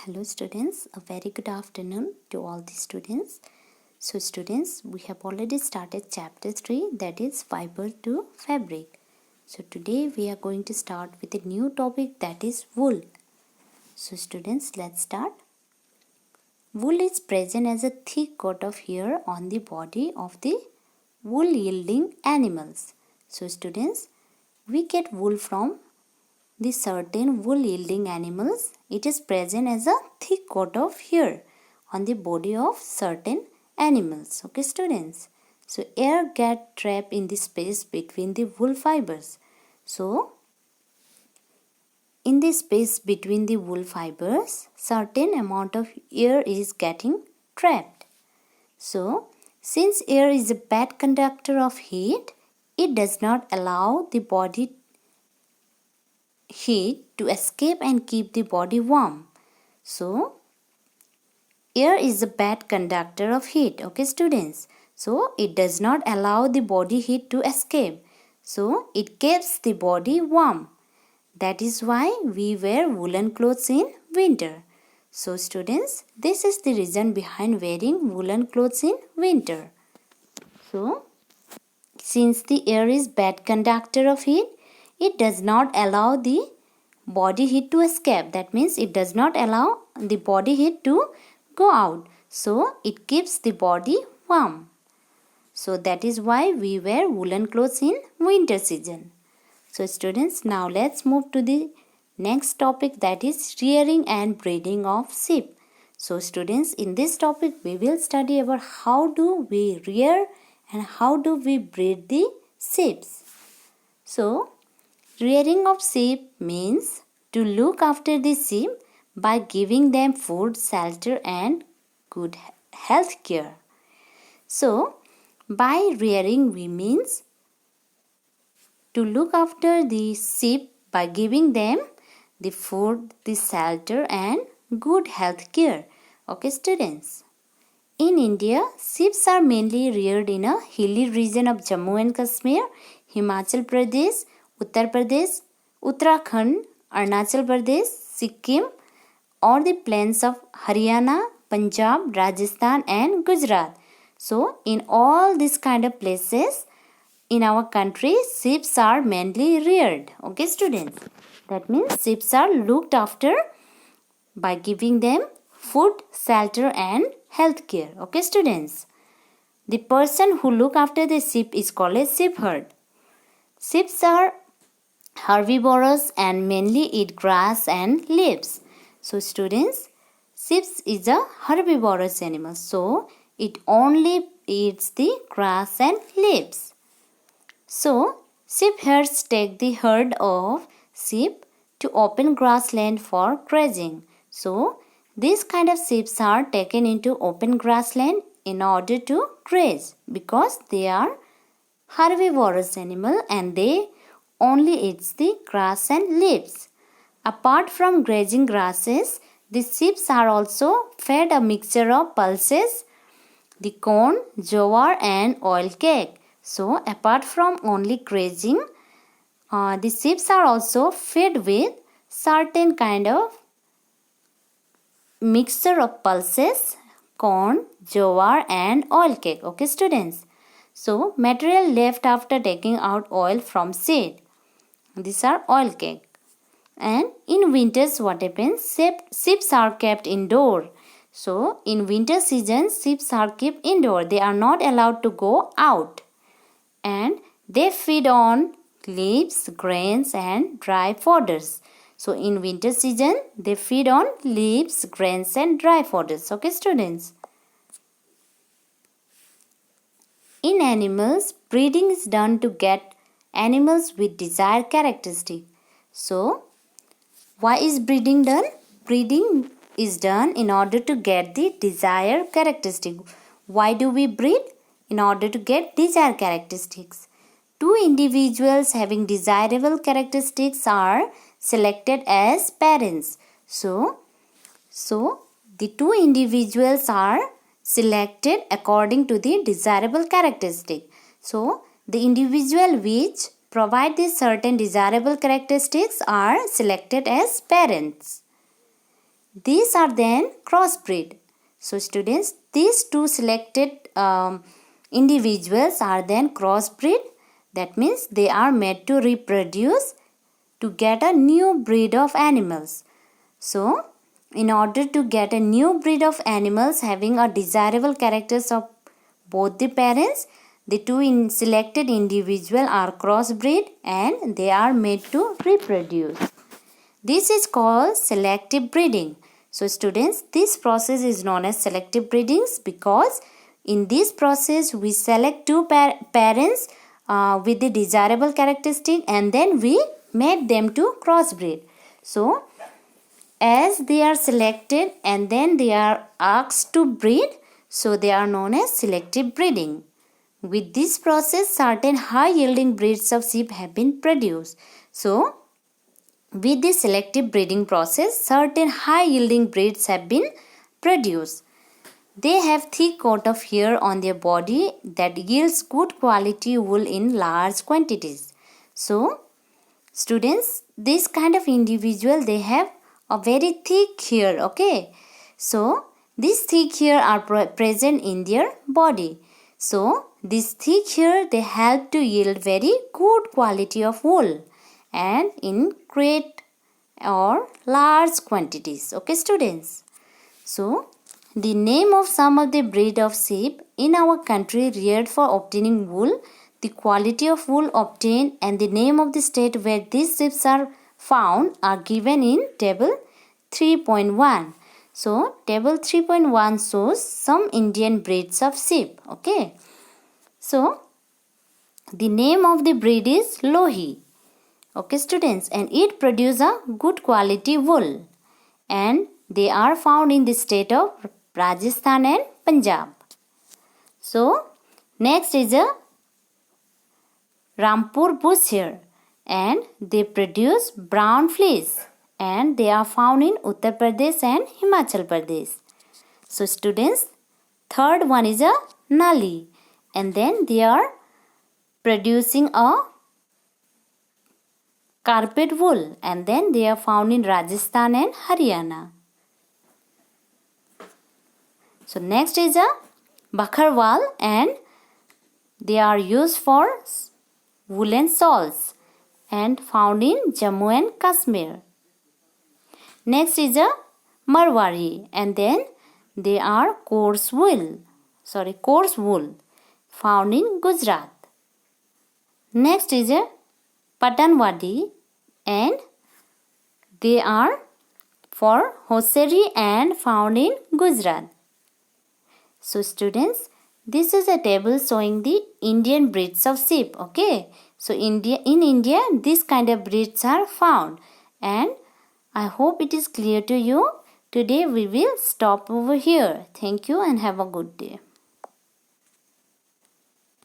Hello students, a very good afternoon to all the students. So students, we have already started chapter 3, that is fiber to fabric. So today we are going to start with a new topic, that is wool. So students, let's start. Wool is present as a thick coat of hair on the body of the wool yielding animals. So students, we get wool from the certain wool yielding animals. It is present as a thick coat of hair on the body of certain animals. Okay students. So air get trapped in the space between the wool fibers. So in the space between the wool fibers, certain amount of air is getting trapped. So since air is a bad conductor of heat, it does not allow the body heat to escape and keep the body warm. So air is a bad conductor of heat. Okay students. So it does not allow the body heat to escape. So it keeps the body warm. That is why we wear woolen clothes in winter. So students, this is the reason behind wearing woolen clothes in winter. So since the air is bad conductor of heat, it does not allow the body heat to escape. That means it does not allow the body heat to go out. So it keeps the body warm. So that is why we wear woolen clothes in winter season. So students, now let's move to the next topic, that is rearing and breeding of sheep. So students, in this topic we will study about how do we rear and how do we breed the sheep. So rearing of sheep means to look after the sheep by giving them food, shelter and good health care. So by rearing we means to look after the sheep by giving them the food, the shelter and good health care. Okay students. In India, sheep are mainly reared in a hilly region of Jammu and Kashmir, Himachal Pradesh, Uttar Pradesh, Uttarakhand, Arunachal Pradesh, Sikkim or the plains of Haryana, Punjab, Rajasthan and Gujarat. So in all these kind of places in our country, sheep are mainly reared. Okay students. That means sheep are looked after by giving them food, shelter and health care. Okay students. The person who look after the sheep is called a shepherd. Sheep are herbivorous and mainly eat grass and leaves. So students, sheep is a herbivorous animal. So it only eats the grass and leaves. So sheep herds take the herd of sheep to open grassland for grazing. So these kind of sheep are taken into open grassland in order to graze because they are herbivorous animal and they only eats the grass and leaves. Apart from grazing grasses, the sheep are also fed a mixture of pulses, the corn, jowar and oil cake. So apart from only grazing, the sheep are also fed with certain kind of mixture of pulses, corn, jowar and oil cake. Okay students. So material left after taking out oil from seed. These are oil cake. And in winters what happens? Sheep are kept indoor. So in winter season sheep are kept indoor. They are not allowed to go out. And they feed on leaves, grains and dry fodders. So in winter season they feed on leaves, grains and dry fodders. Okay students. In animals, breeding is done to get animals with desired characteristics. So why is breeding done? Breeding is done in order to get the desired characteristic. Why do we breed? In order to get desired characteristics. Two individuals having desirable characteristics are selected as parents. So the two individuals are selected according to the desirable characteristic. So the individual which provide these certain desirable characteristics are selected as parents. These are then crossbreed. So students, these two selected individuals are then crossbreed. That means they are made to reproduce to get a new breed of animals. So in order to get a new breed of animals having a desirable characters of both the parents, the two selected individuals are crossbreed and they are made to reproduce. This is called selective breeding. So students, this process is known as selective breeding because in this process we select two parents with the desirable characteristic and then we made them to crossbreed. So as they are selected and then they are asked to breed, so they are known as selective breeding. With this process, certain high yielding breeds of sheep have been produced. So with this selective breeding process, certain high yielding breeds have been produced. They have thick coat of hair on their body that yields good quality wool in large quantities. So students, this kind of individual, they have a very thick hair, okay? So these thick hair are present in their body. So this thick hair, they help to yield very good quality of wool and in great or large quantities, okay students? So the name of some of the breed of sheep in our country reared for obtaining wool, the quality of wool obtained and the name of the state where these sheep are found are given in table 3.1. So table 3.1 shows some Indian breeds of sheep, okay? So the name of the breed is Lohi, okay students, and it produces a good quality wool and they are found in the state of Rajasthan and Punjab. So next is a Rampur bush hair and they produce brown fleece and they are found in Uttar Pradesh and Himachal Pradesh. So students, third one is a Nali and then they are producing a carpet wool and then they are found in Rajasthan and Haryana. So next is a Bakharwal and they are used for woolen shawls and found in Jammu and Kashmir. Next is a Marwari and then they are coarse wool found in Gujarat. Next is a Patanwadi and they are for hosiery and found in Gujarat. So students, this is a table showing the Indian breeds of sheep, okay? So in India, this kind of breeds are found and I hope it is clear to you. Today we will stop over here. Thank you and have a good day.